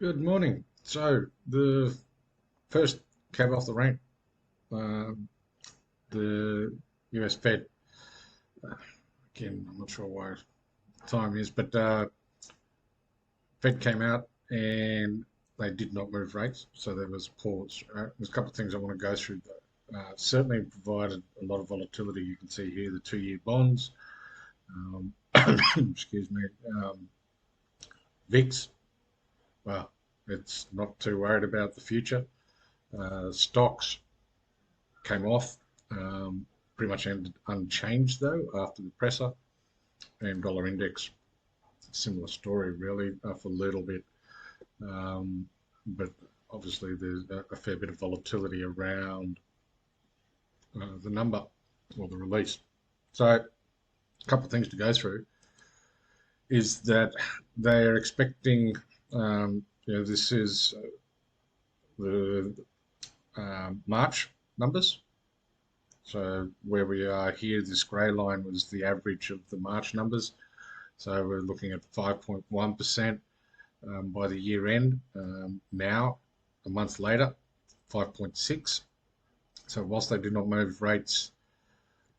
Good morning. So the first cab off the rank, um, the US Fed. Again, I'm not sure why time is, but Fed came out and they did not move rates, so there was a pause. There's a couple of things I want to go through. Certainly provided a lot of volatility. You can see here the two-year bonds. Um, excuse me. VIX. Well, it's not too worried about the future. Stocks came off, pretty much ended unchanged though after the presser, and dollar index, similar story really for a little bit, but obviously there's a fair bit of volatility around the number or the release. So a couple of things to go through is that they're expecting, this is the March numbers. So where we are here, this grey line was the average of the March numbers. So we're looking at 5.1% by the year end. Now, a month later, 5.6. So whilst they did not move rates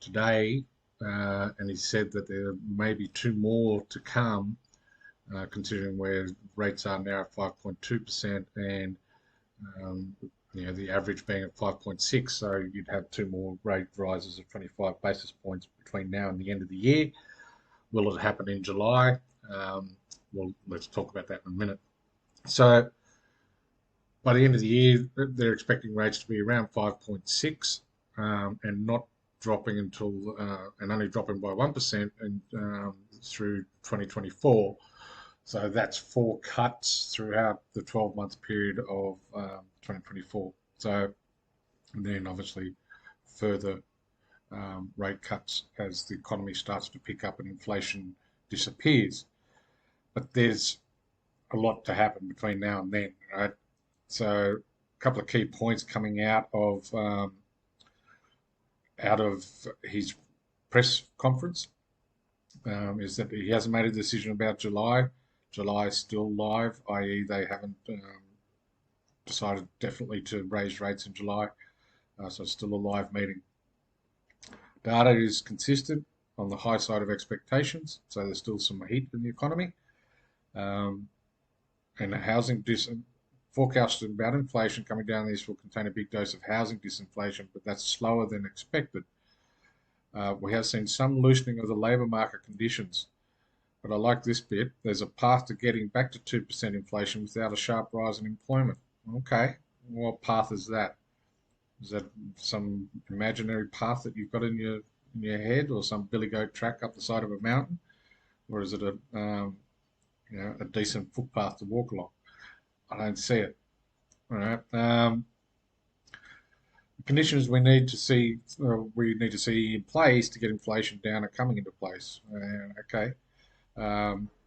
today, and he said that there may be two more to come, considering where rates are now at 5.2% and the average being at 5.6, so you'd have two more rate rises of 25 basis points between now and the end of the year. Will it happen in July? Well, let's talk about that in a minute. So by the end of the year, they're expecting rates to be around 5.6 and not dropping until and only dropping by 1% and through 2024. So that's four cuts throughout the 12-month period of 2024. So and then obviously further rate cuts as the economy starts to pick up and inflation disappears. But there's a lot to happen between now and then, right? So a couple of key points coming out of his press conference is that he hasn't made a decision about July. July is still live, i.e., they haven't decided definitely to raise rates in July, so it's still a live meeting. Data is consistent on the high side of expectations, so there's still some heat in the economy. And housing forecast about inflation coming down this will contain a big dose of housing disinflation, but that's slower than expected. We have seen some loosening of the labour market conditions, but I like this bit. There's a path to getting back to 2% inflation without a sharp rise in employment. Okay, what path is that? Is that some imaginary path that you've got in your head, or some billy goat track up the side of a mountain, or is it a decent footpath to walk along? I don't see it. All right. Conditions we need to see in place to get inflation down are coming into place. Okay.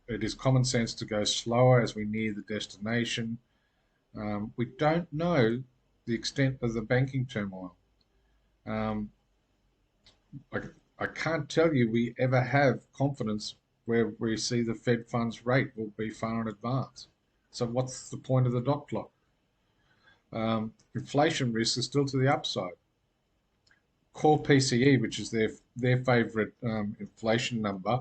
It is common sense to go slower as we near the destination. We don't know the extent of the banking turmoil. Um, I, I can't tell you we ever have confidence where we see the Fed funds rate will be far in advance. So what's the point of the dot plot? Inflation risk is still to the upside. Core PCE, which is their favourite inflation number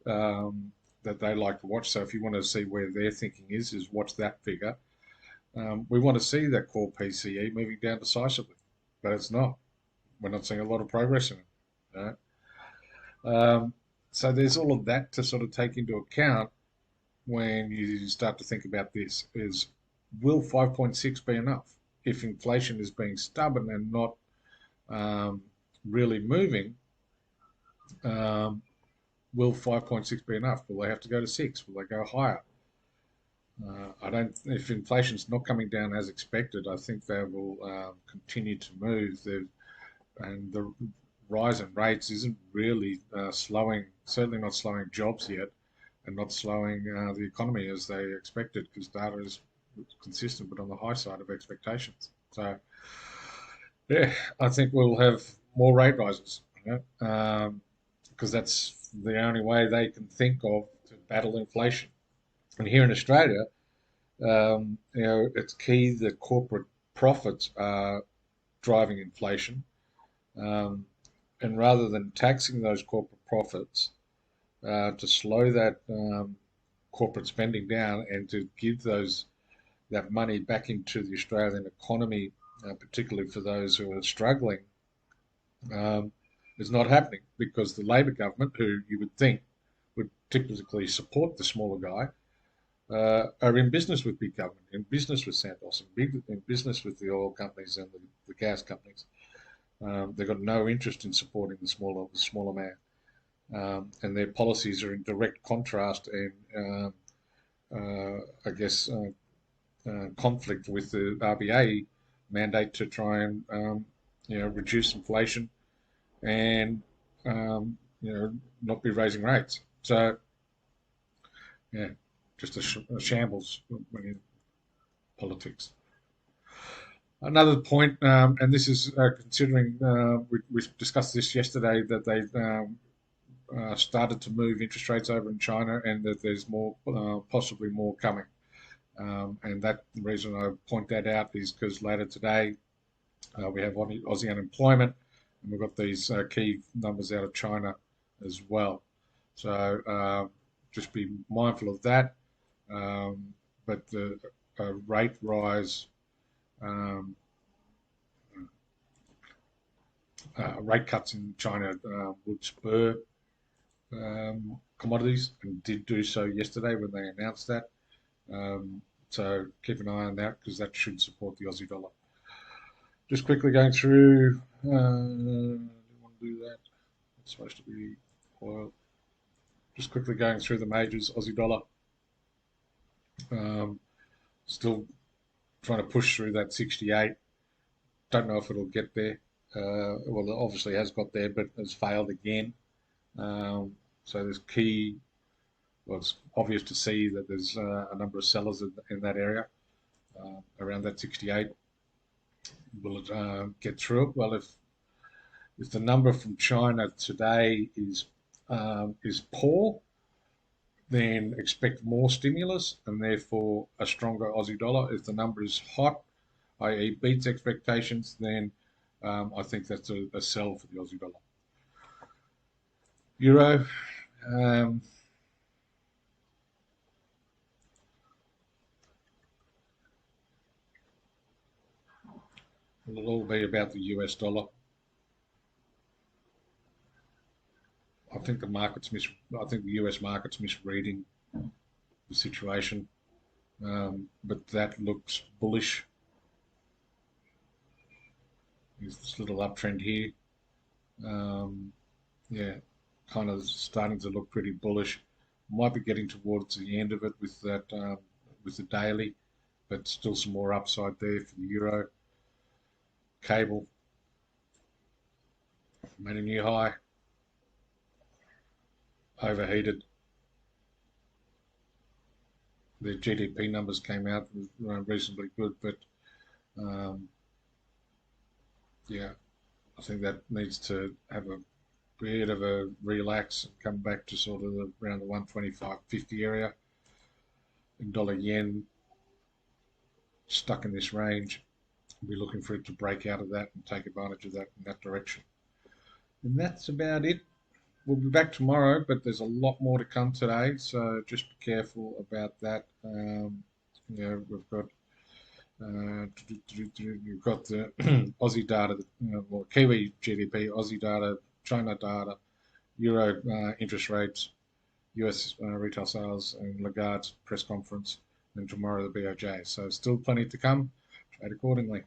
that they like to watch. So if you want to see where their thinking is watch that figure. We want to see that core PCE moving down decisively, but it's not. We're not seeing a lot of progress in it. Right? So there's all of that to sort of take into account when you start to think about this is, will 5.6 be enough? If inflation is being stubborn and not really moving, will 5.6 be enough? Will they have to go to 6? Will they go higher? I don't. If inflation's not coming down as expected, I think they will continue to move. And the rise in rates isn't really slowing. Certainly not slowing jobs yet, and not slowing the economy as they expected, because data is consistent, but on the high side of expectations. So, yeah, I think we'll have more rate rises, because that's the only way they can think of to battle inflation. And here in Australia, It's key that corporate profits are driving inflation, um, and rather than taxing those corporate profits, to slow that corporate spending down and to give that money back into the Australian economy, particularly for those who are struggling, um, is not happening because the Labor government, who you would think would typically support the smaller guy, are in business with big government, in business with Santos, in business with the oil companies and the gas companies. They've got no interest in supporting the smaller man, and their policies are in direct contrast and I guess conflict with the RBA mandate to try and reduce inflation and not be raising rates. So yeah, just a shambles when in politics. Another point, and this is considering we discussed this yesterday, that they started to move interest rates over in China, and that there's more, possibly more coming. And that the reason I point that out is because later today we have Aussie unemployment, and we've got these key numbers out of China as well. So just be mindful of that. But the rate rise, um, rate cuts in China would spur commodities, and did do so yesterday when they announced that. So keep an eye on that because that should support the Aussie dollar. Just quickly going through, I don't want to do that. It's supposed to be oil. Just quickly going through the majors, Aussie dollar. Still trying to push through that 68. Don't know if it'll get there. Well, it obviously has got there, but has failed again. So there's key. Well, it's obvious to see that there's a number of sellers in that area around that 68. Will it get through it? Well, if the number from China today is poor, then expect more stimulus and therefore a stronger Aussie dollar. If the number is hot, i.e., beats expectations, then I think that's a sell for the Aussie dollar. Euro. Um, It'll all be about the US dollar. I think I think the US market's misreading the situation, but that looks bullish. There's this little uptrend here. Um, yeah, kind of starting to look pretty bullish. Might be getting towards the end of it with the daily, but still some more upside there for the euro. Cable made a new high, overheated. The GDP numbers came out reasonably good, but um, yeah, I think that needs to have a bit of a relax and come back to sort of around the 125.50 area. In dollar yen, stuck in this range. We'll be looking for it to break out of that and take advantage of that in that direction. And that's about it. We'll be back tomorrow, but there's a lot more to come today, so just be careful about that. We've got you've got the Aussie data, well, Kiwi GDP, Aussie data, China data, Euro interest rates, US retail sales, and Lagarde's press conference, and tomorrow the BOJ. So still plenty to come. Trade accordingly.